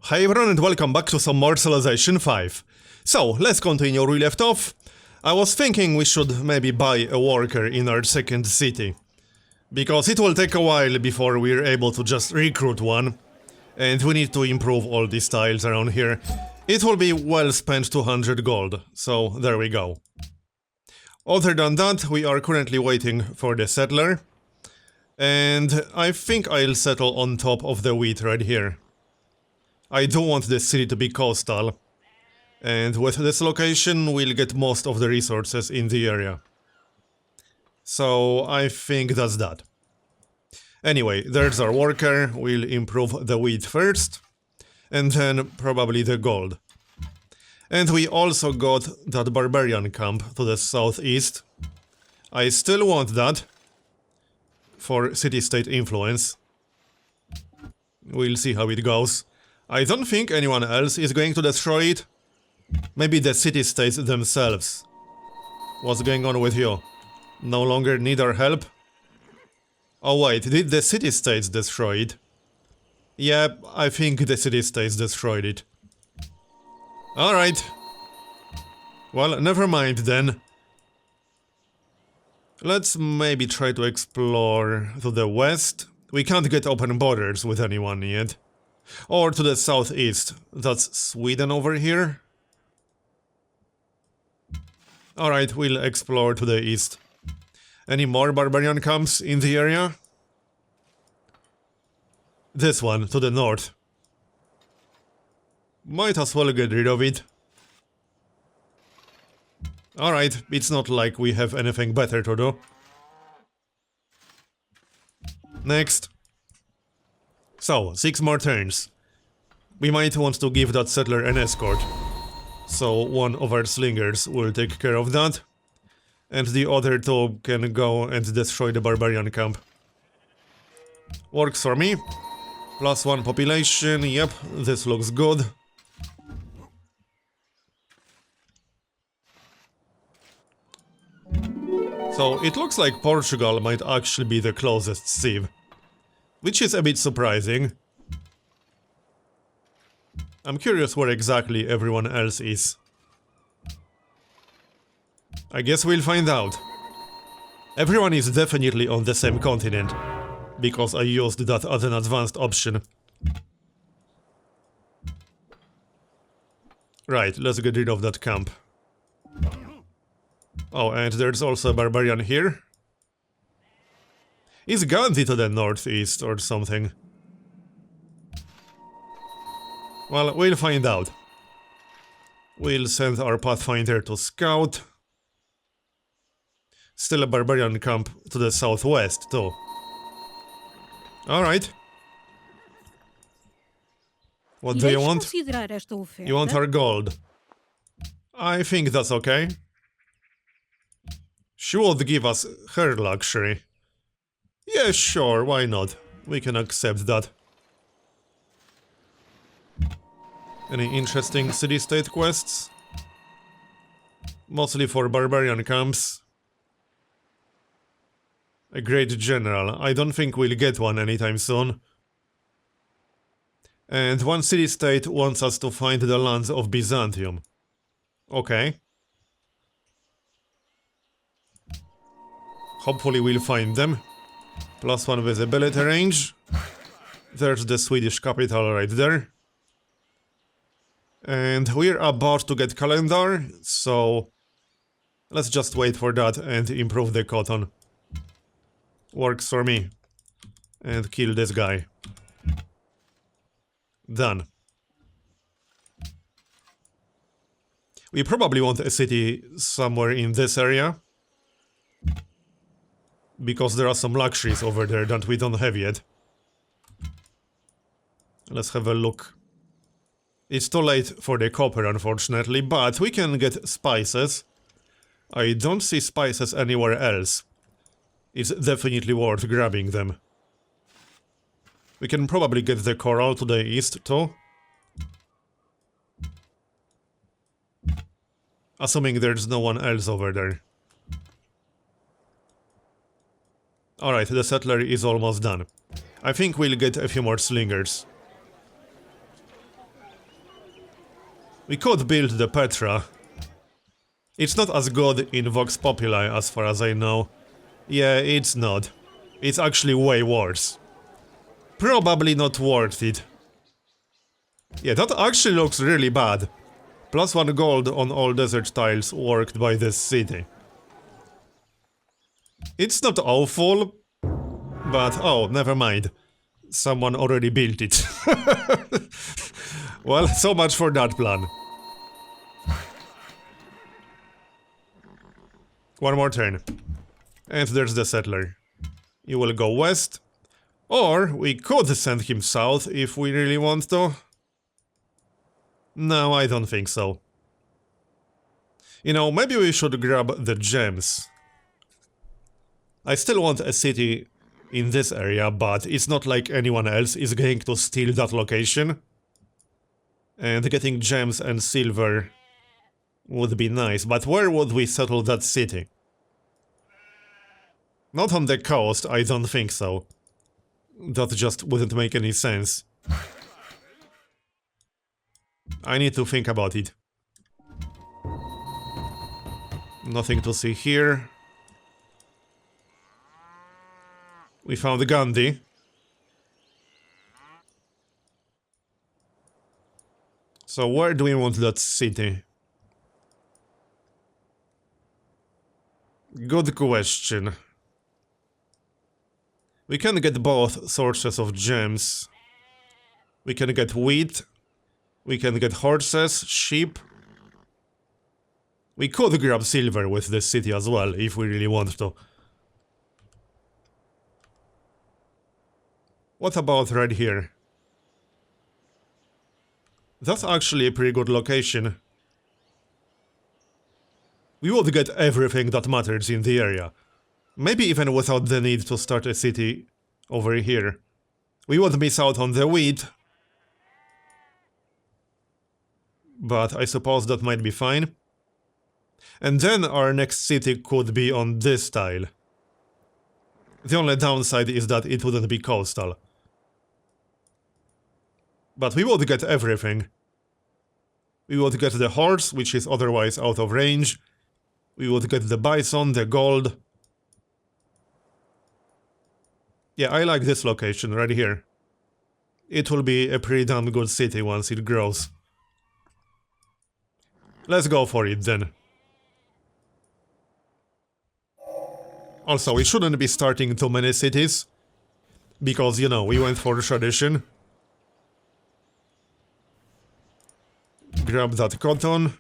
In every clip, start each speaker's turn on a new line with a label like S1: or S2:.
S1: Hi everyone and welcome back to some more Civilization 5. So, let's continue where we left off. I was thinking we should maybe buy a worker in our second city. Because it will take a while before we're able to just recruit one. And we need to improve all these tiles around here. It will be well spent 200 gold, so there we go. Other than that, we are currently waiting for the settler. And I think I'll settle on top of the wheat right here. I do want this city to be coastal, and with this location we'll get most of the resources in the area. So I think that's that. Anyway, there's our worker, we'll improve the wheat first, and then probably the gold. And we also got that barbarian camp to the southeast. I still want that for city-state influence. We'll see how it goes. I don't think anyone else is going to destroy it. Maybe the city-states themselves. What's going on with you? No longer need our help? Oh wait, did the city-states destroy it? Yeah, I think the city-states destroyed it. Alright. Well, never mind then. Let's maybe try to explore to the west. We can't get open borders with anyone yet. Or to the southeast. That's Sweden over here. Alright, we'll explore to the east. Any more barbarian camps in the area? This one, to the north. Might as well get rid of it. Alright, it's not like we have anything better to do. Next. So, 6 more turns. We might want to give that settler an escort. So one of our slingers will take care of that. And the other two can go and destroy the barbarian camp. Works for me. +1 population, yep, this looks good. So it looks like Portugal might actually be the closest sieve. Which is a bit surprising. I'm curious where exactly everyone else is. I guess we'll find out. Everyone is definitely on the same continent, because I used that as an advanced option. Right, let's get rid of that camp. Oh, and there's also a barbarian here. Is Gandhi to the northeast or something? Well, we'll find out. We'll send our pathfinder to scout. Still a barbarian camp to the southwest, too. Alright. What do you want? You want our gold. I think that's okay. She would give us her luxury. Yeah, sure, why not? We can accept that. Any interesting city-state quests? Mostly for barbarian camps. A great general. I don't think we'll get one anytime soon. And one city-state wants us to find the lands of Byzantium. Okay. Hopefully we'll find them. +1 visibility range. There's the Swedish capital right there. And we're about to get calendar, so let's just wait for that and improve the cotton. Works for me. And kill this guy. Done. We probably want a city somewhere in this area. Because there are some luxuries over there that we don't have yet. Let's have a look. It's too late for the copper, unfortunately, but we can get spices. I don't see spices anywhere else. It's definitely worth grabbing them. We can probably get the coral to the east, too. Assuming there's no one else over there. Alright, the settler is almost done. I think we'll get a few more slingers. We could build the Petra. It's not as good in Vox Populi as far as I know. Yeah, it's not. It's actually way worse. Probably not worth it. Yeah, that actually looks really bad. +1 gold on all desert tiles worked by this city. It's not awful, but oh, never mind. Someone already built it. Well, so much for that plan. One more turn. And there's the settler. You will go west. Or we could send him south if we really want to. No, I don't think so. You know, maybe we should grab the gems. I still want a city in this area, but it's not like anyone else is going to steal that location. And getting gems and silver would be nice, but where would we settle that city? Not on the coast, I don't think so. That just wouldn't make any sense. I need to think about it. Nothing to see here. We found Gandhi. So where do we want that city? Good question. We can get both sources of gems. We can get wheat. We can get horses, sheep. We could grab silver with this city as well, if we really want to. What about right here? That's actually a pretty good location. We would get everything that matters in the area. Maybe even without the need to start a city over here. We would miss out on the wheat. But I suppose that might be fine. And then our next city could be on this tile. The only downside is that it wouldn't be coastal. But we would get everything. We would get the horse, which is otherwise out of range. We would get the bison, the gold. Yeah, I like this location right here. It will be a pretty damn good city once it grows. Let's go for it then. Also, we shouldn't be starting too many cities. Because, you know, we went for tradition. Grab that cotton.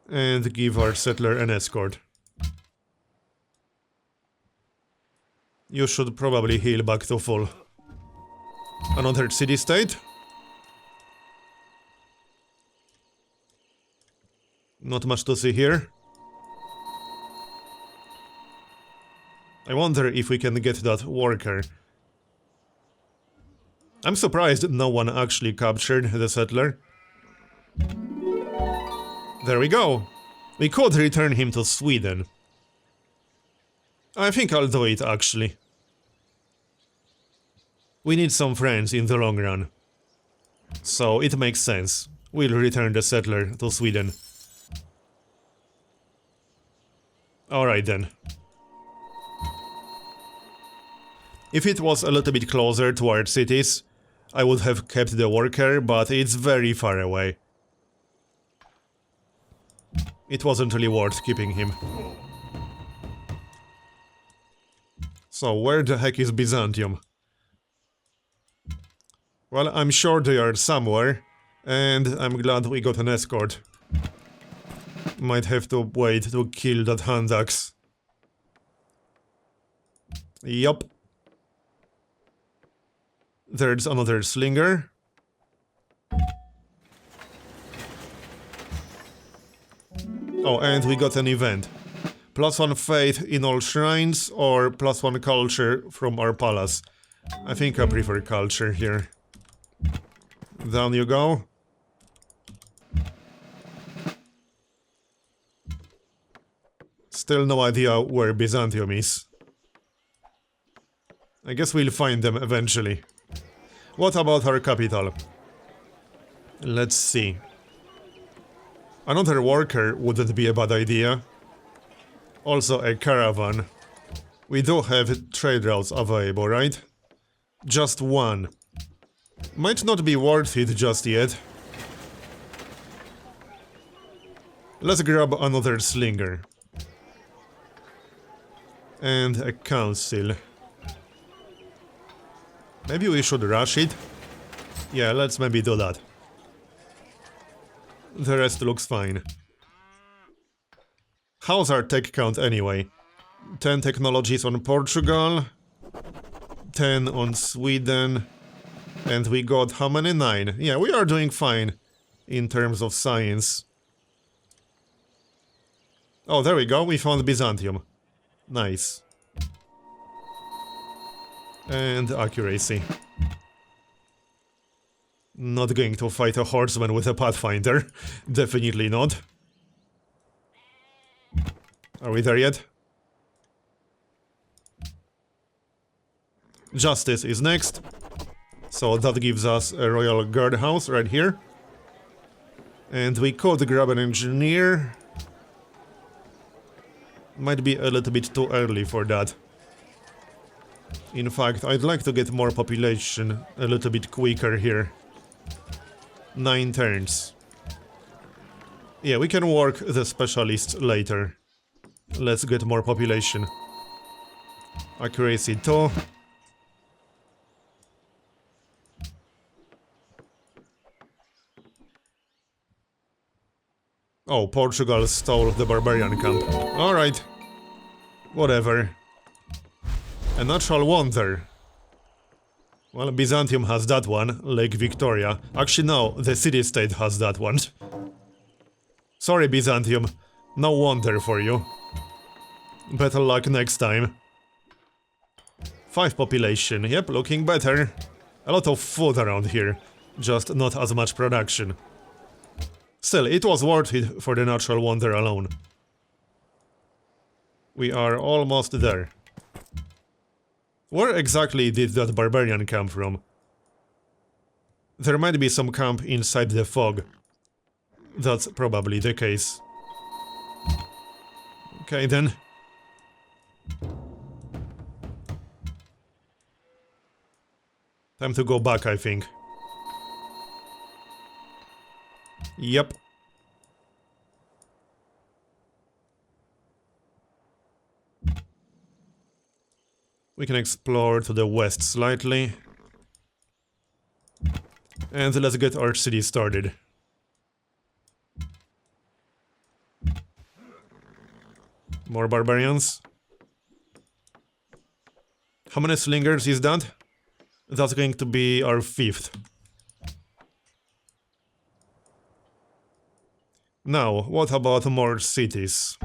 S1: And give our settler an escort. You should probably heal back to full. Another city-state? Not much to see here. I wonder if we can get that worker. I'm surprised no one actually captured the settler. There we go. We could return him to Sweden. I think I'll do it, actually. We need some friends in the long run. So it makes sense. We'll return the settler to Sweden. Alright then. If it was a little bit closer to our cities, I would have kept the worker, but it's very far away. It wasn't really worth keeping him. So where the heck is Byzantium? Well, I'm sure they are somewhere, and I'm glad we got an escort. Might have to wait to kill that hand axe. Yup. There's another slinger. Oh, and we got an event. +1 faith in all shrines, or +1 culture from our palace. I think I prefer culture here. Down you go. Still no idea where Byzantium is. I guess we'll find them eventually. What about our capital? Let's see. Another worker wouldn't be a bad idea. Also a caravan. We do have trade routes available, right? Just one. Might not be worth it just yet. Let's grab another slinger. And a council. Maybe we should rush it? Yeah, let's maybe do that. The rest looks fine. How's our tech count anyway? 10 technologies on Portugal, 10 on Sweden, and we got how many? 9. Yeah, we are doing fine in terms of science. Oh, there we go, we found Byzantium. Nice. And accuracy. Not going to fight a horseman with a pathfinder. Definitely not. Are we there yet? Justice is next. So that gives us a royal guardhouse right here. And we could grab an engineer. Might be a little bit too early for that. In fact, I'd like to get more population a little bit quicker here. 9 turns. Yeah, we can work the specialists later. Let's get more population. Accuracy 2. Oh, Portugal stole the barbarian camp. Alright. Whatever. A natural wonder. Well, Byzantium has that one, Lake Victoria. Actually, no, the city-state has that one. Sorry, Byzantium. No wonder for you. Better luck next time. 5 population, yep, looking better. A lot of food around here, just not as much production. Still, it was worth it for the natural wonder alone. We are almost there. Where exactly did that barbarian come from? There might be some camp inside the fog. That's probably the case. Okay then. Time to go back, I think. Yep. We can explore to the west slightly. And let's get our city started. More barbarians. How many slingers is that? That's going to be our 5th. Now, what about more cities?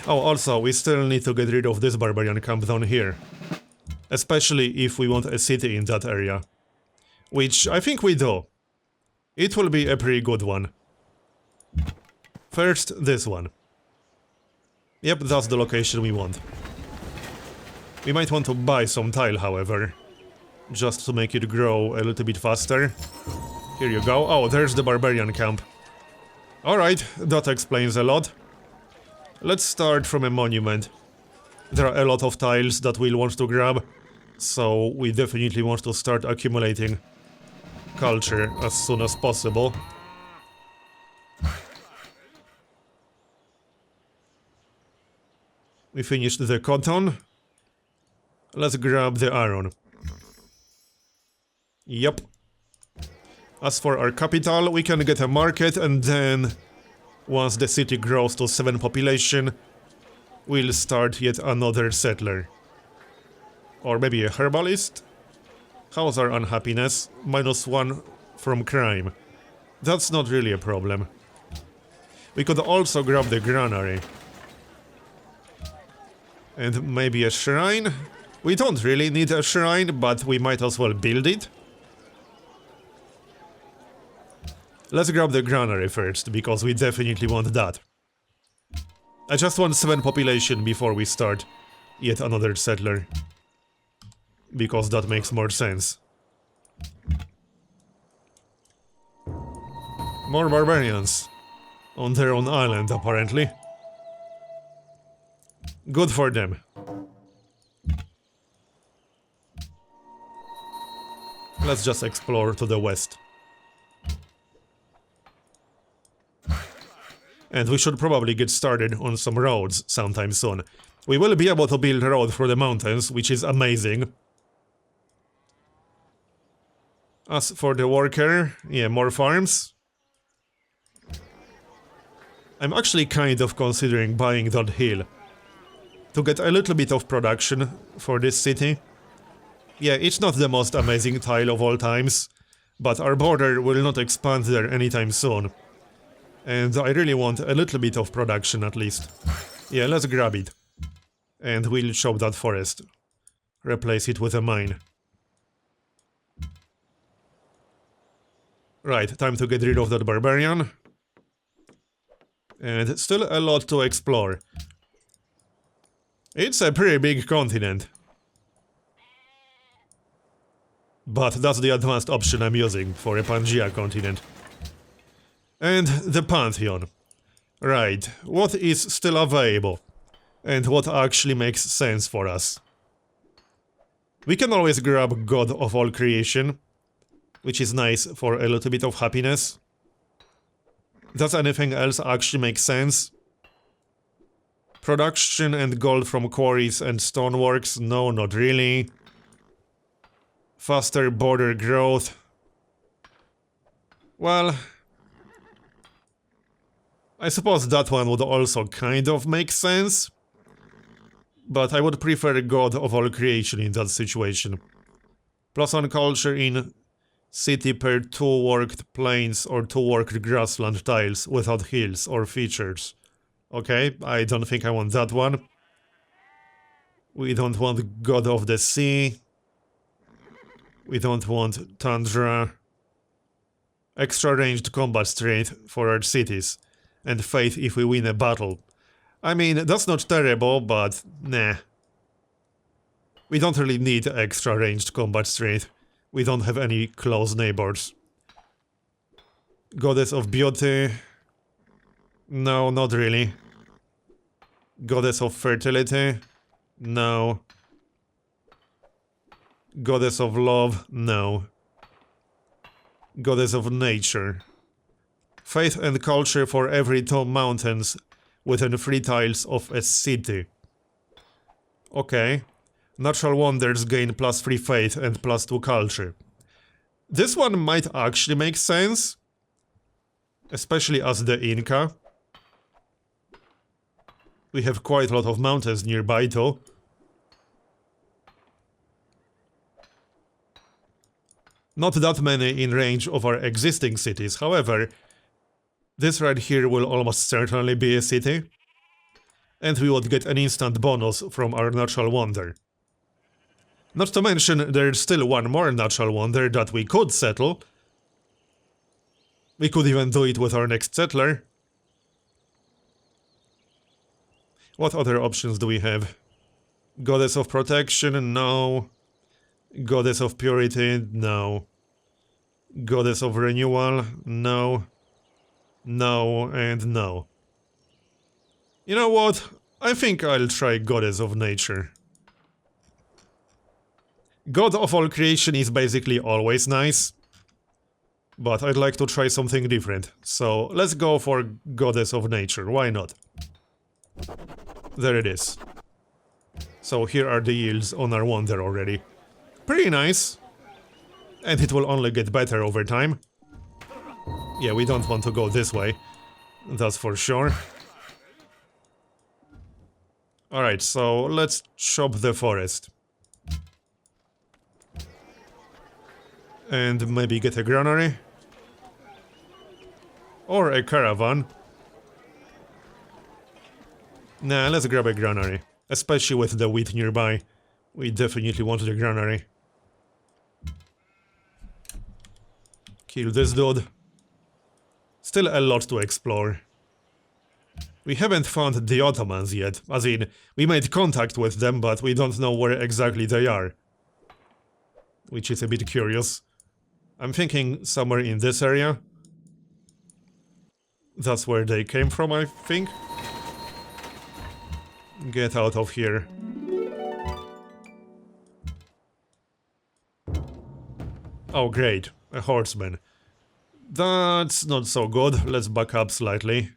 S1: Oh, also, we still need to get rid of this barbarian camp down here. Especially if we want a city in that area. Which I think we do. It will be a pretty good one. First, this one. Yep, that's the location we want. We might want to buy some tile, however. Just to make it grow a little bit faster. Here you go. Oh, there's the barbarian camp. Alright, that explains a lot. Let's start from a monument. There are a lot of tiles that we'll want to grab, so we definitely want to start accumulating culture as soon as possible. We finished the cotton. Let's grab the iron. Yep. As for our capital, we can get a market, and then once the city grows to 7 population, we'll start yet another settler. Or maybe a herbalist? How's our unhappiness? -1 from crime. That's not really a problem. We could also grab the granary. And maybe a shrine? We don't really need a shrine, but we might as well build it. Let's grab the granary first, because we definitely want that. I just want 7 population before we start yet another settler. Because that makes more sense. More barbarians. On their own island, apparently. Good for them. Let's just explore to the west. And we should probably get started on some roads sometime soon. We will be able to build a road through the mountains, which is amazing. As for the worker, yeah, more farms. I'm actually kind of considering buying that hill to get a little bit of production for this city. Yeah, it's not the most amazing tile of all times, but our border will not expand there anytime soon. And I really want a little bit of production at least. Yeah, let's grab it. And we'll chop that forest. Replace it with a mine. Right, time to get rid of that barbarian. And still a lot to explore. It's a pretty big continent. But that's the advanced option I'm using for a Pangea continent. And the Pantheon. Right, what is still available? And what actually makes sense for us? We can always grab God of all creation, which is nice for a little bit of happiness. Does anything else actually make sense? Production and gold from quarries and stoneworks? No, not really. Faster border growth. Well, I suppose that one would also kind of make sense. But I would prefer God of all creation in that situation. Plus on culture in city per 2 worked plains or 2 worked grassland tiles without hills or features. Okay, I don't think I want that one. We don't want God of the Sea. We don't want Tundra. Extra ranged combat strength for our cities. And faith if we win a battle. I mean, that's not terrible, but nah. We don't really need extra ranged combat strength. We don't have any close neighbors. Goddess of Beauty. No, not really. Goddess of Fertility. No. Goddess of Love. No. Goddess of Nature. Faith and culture for every 2 mountains within 3 tiles of a city. Okay. Natural wonders gain +3 faith and +2 culture. This one might actually make sense. Especially as the Inca. We have quite a lot of mountains nearby though. Not that many in range of our existing cities, however, this right here will almost certainly be a city. And we would get an instant bonus from our natural wonder. Not to mention, there's still one more natural wonder that we could settle. We could even do it with our next settler. What other options do we have? Goddess of Protection? No. Goddess of Purity? No. Goddess of Renewal? No. No and no. You know what? I think I'll try Goddess of Nature. God of all creation is basically always nice. But I'd like to try something different. So let's go for Goddess of Nature, why not? There it is. So here are the yields on our wonder already. Pretty nice. And it will only get better over time. Yeah, we don't want to go this way. That's for sure. Alright, so let's chop the forest. And maybe get a granary. Or a caravan. Nah, let's grab a granary. Especially with the wheat nearby. We definitely want the granary. Kill this dude. Still a lot to explore. We haven't found the Ottomans yet. As in, we made contact with them, but we don't know where exactly they are. Which is a bit curious. I'm thinking somewhere in this area. That's where they came from, I think. Get out of here. Oh, great. A horseman. That's not so good. Let's back up slightly.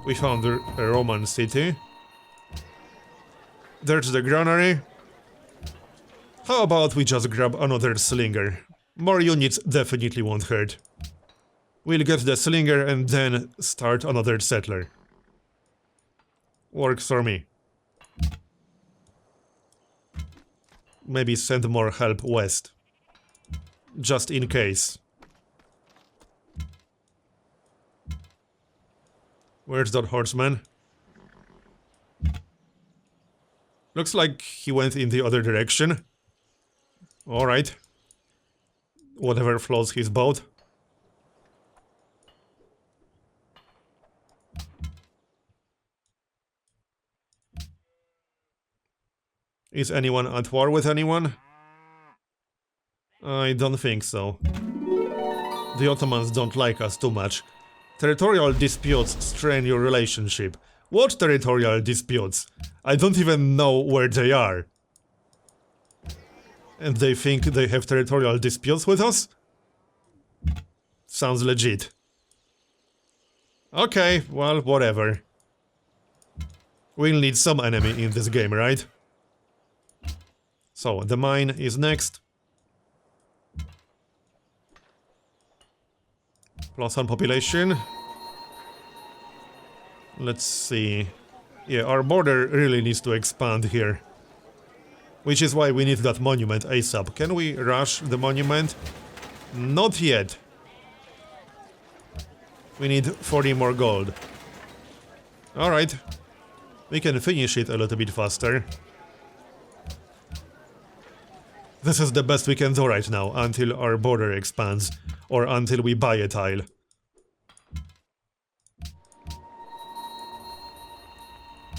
S1: We found a Roman city. There's the granary. How about we just grab another slinger? More units definitely won't hurt. We'll get the slinger and then start another settler. Works for me. Maybe send more help west. Just in case. Where's that horseman? Looks like he went in the other direction. Alright. Whatever floats his boat. Is anyone at war with anyone? I don't think so. The Ottomans don't like us too much. Territorial disputes strain your relationship. What territorial disputes? I don't even know where they are. And they think they have territorial disputes with us? Sounds legit. Okay, well, whatever. We'll need some enemy in this game, right? So, the mine is next. +1 population. Let's see. Yeah, our border really needs to expand here. Which is why we need that monument ASAP. Can we rush the monument? Not yet. We need 40 more gold. Alright. We can finish it a little bit faster. This is the best we can do right now, until our border expands. Or until we buy a tile.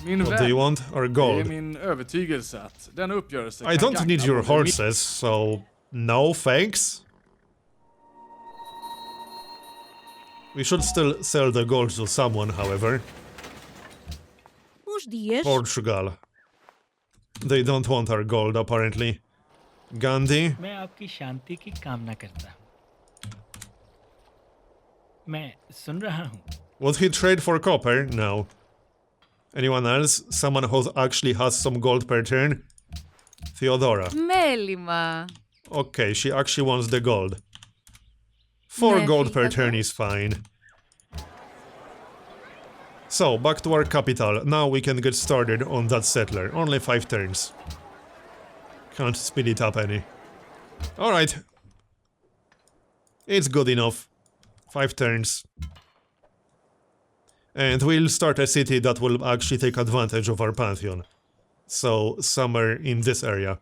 S1: What do you want? Our gold.
S2: Min övertygelse att den uppgörelse
S1: I don't need your horses, so no thanks. We should still sell the gold to someone, however. Portugal. They don't want our gold, apparently. Gandhi.
S3: मैं आपकी शांति की कामना करता हूँ। मैं सुन रहा हूँ।
S1: Would he trade for copper? No. Anyone else? Someone who actually has some gold per turn? Theodora.
S4: Μέλημα.
S1: Okay, she actually wants the gold. 4 gold per turn is fine. So, back to our capital. Now we can get started on that settler. Only 5 turns. Can't speed it up any. Alright. It's good enough. 5 turns. And we'll start a city that will actually take advantage of our pantheon. So, somewhere in this area.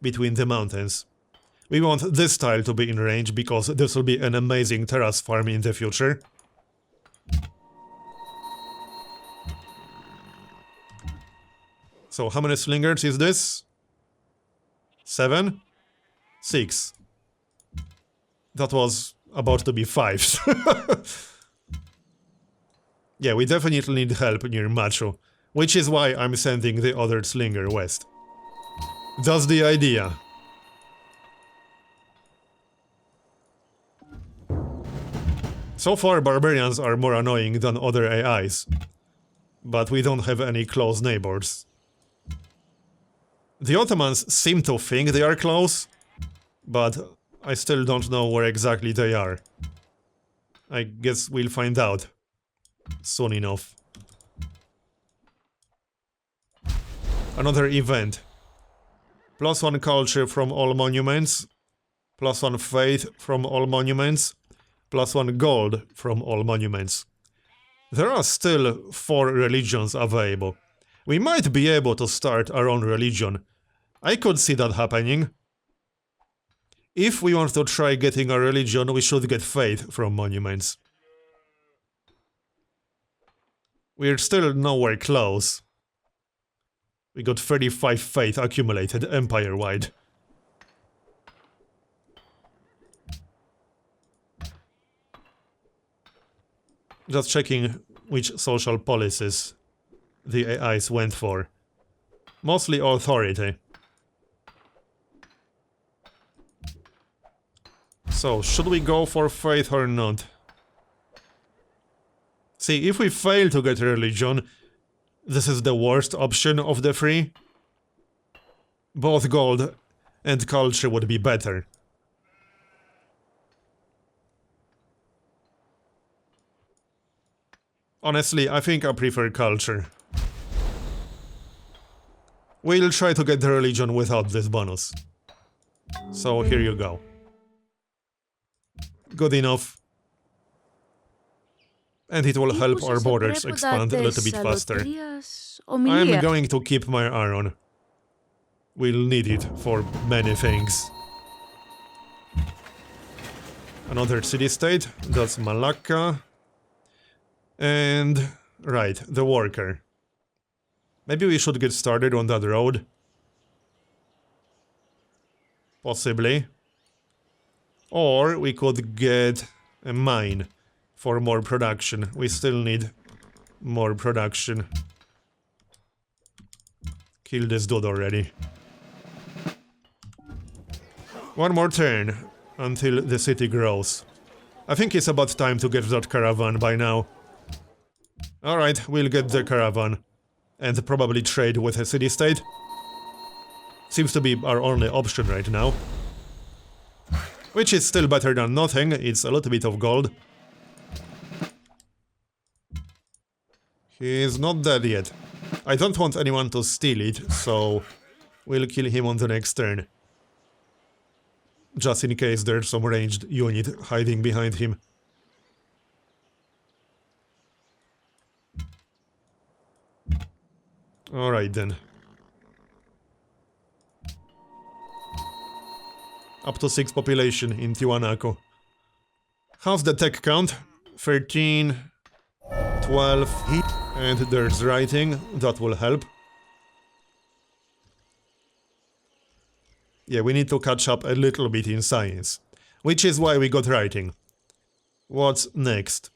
S1: Between the mountains. We want this tile to be in range because this will be an amazing terrace farm in the future. So, how many slingers is this? 7? 6. That was about to be 5. Yeah, we definitely need help near Machu, which is why I'm sending the other slinger west. That's the idea. So far, barbarians are more annoying than other AIs, but we don't have any close neighbors. The Ottomans seem to think they are close, but I still don't know where exactly they are. I guess we'll find out soon enough. Another event. +1 culture from all monuments, +1 faith from all monuments, +1 gold from all monuments. There are still 4 religions available. We might be able to start our own religion. I could see that happening. If we want to try getting a religion, we should get faith from monuments. We're still nowhere close. We got 35 faith accumulated empire-wide. Just checking which social policies the AIs went for. Mostly authority. So, should we go for faith or not? See, if we fail to get religion, this is the worst option of the three. Both gold and culture would be better. Honestly, I think I prefer culture. We'll try to get the religion without this bonus. So here you go. Good enough. And it will help our borders expand a little bit faster. I'm going to keep my iron. We'll need it for many things. Another city-state, that's Malacca. And... right, the worker. Maybe we should get started on that road. Possibly. Or we could get a mine for more production. We still need more production. Kill this dude already. One more turn until the city grows. I think it's about time to get that caravan by now. Alright, we'll get the caravan. And probably trade with a city-state. Seems to be our only option right now. Which is still better than nothing, it's a little bit of gold. He's not dead yet. I don't want anyone to steal it, so we'll kill him on the next turn. Just in case there's some ranged unit hiding behind him. Alright then. Up to 6 population in Tiwanaku. How's the tech count? 13, 12, and there's writing, that will help. Yeah, we need to catch up a little bit in science. Which is why we got writing. What's next?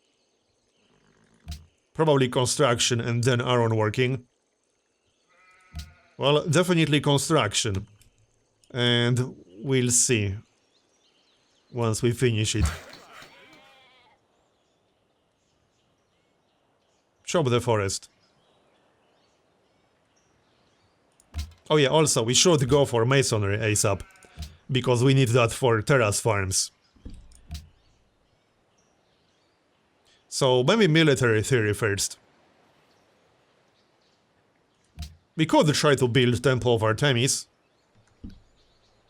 S1: Probably construction and then iron working. Well, definitely construction. And we'll see once we finish it. Chop the forest. Oh yeah, also, we should go for masonry ASAP. Because we need that for terrace farms. So, maybe military theory first. We could try to build Temple of Artemis.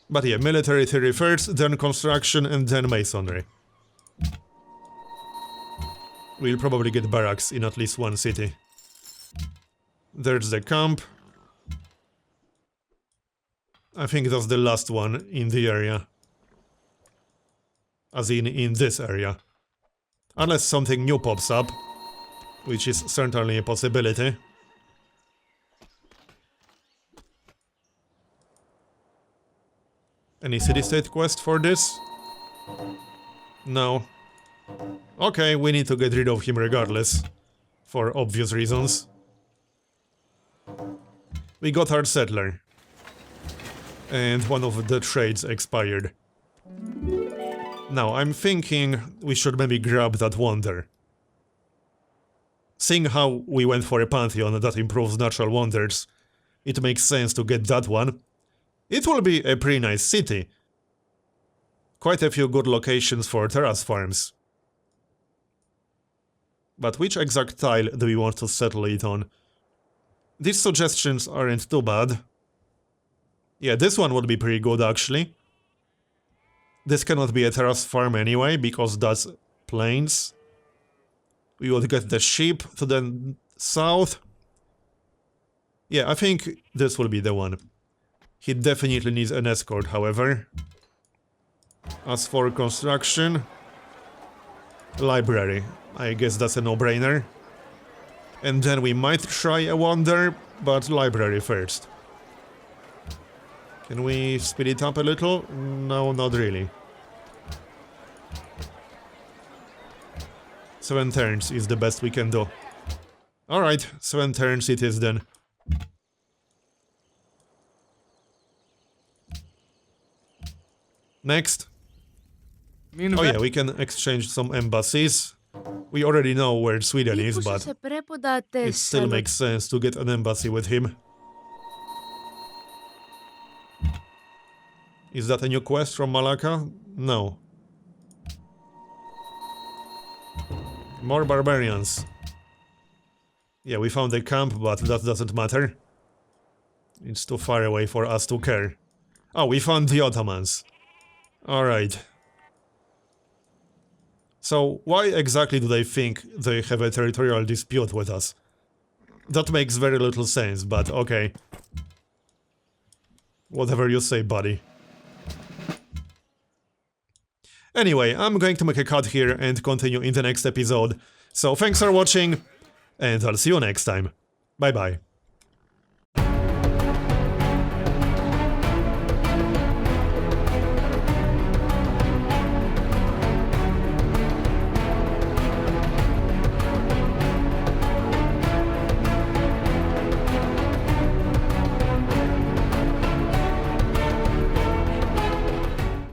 S1: But yeah, military theory first, then construction, and then masonry. We'll probably get barracks in at least one city. There's the camp. I think that's the last one in the area. As in this area. Unless something new pops up. Which is certainly a possibility. Any city-state quest for this? No. Okay, we need to get rid of him regardless. For obvious reasons. We got our settler. And one of the trades expired. Now, I'm thinking we should maybe grab that wonder. Seeing how we went for a pantheon that improves natural wonders, it makes sense to get that one. It will be a pretty nice city. Quite a few good locations for terrace farms. But which exact tile do we want to settle it on? These suggestions aren't too bad. Yeah, this one would be pretty good actually. This cannot be a terrace farm anyway, because that's plains. We would get the sheep to the south. Yeah, I think this will be the one. He definitely needs an escort, however. As for construction... library. I guess that's a no-brainer. And then we might try a wonder, but library first. Can we speed it up a little? No, not really. 7 turns is the best we can do. Alright, 7 turns it is then. Next.
S2: Min
S1: Oh yeah, we can exchange some embassies. We already know where Sweden is,
S4: Μήπως
S1: but
S4: σε πρέποντα
S1: it still makes sense to get an embassy with him. Is that a new quest from Malacca? No. More barbarians. Yeah, we found a camp, but that doesn't matter. It's too far away for us to care. Oh, we found the Ottomans. Alright. So, why exactly do they think they have a territorial dispute with us? That makes very little sense, but okay. Whatever you say, buddy. Anyway, I'm going to make a cut here and continue in the next episode. So thanks for watching, and I'll see you next time. Bye bye.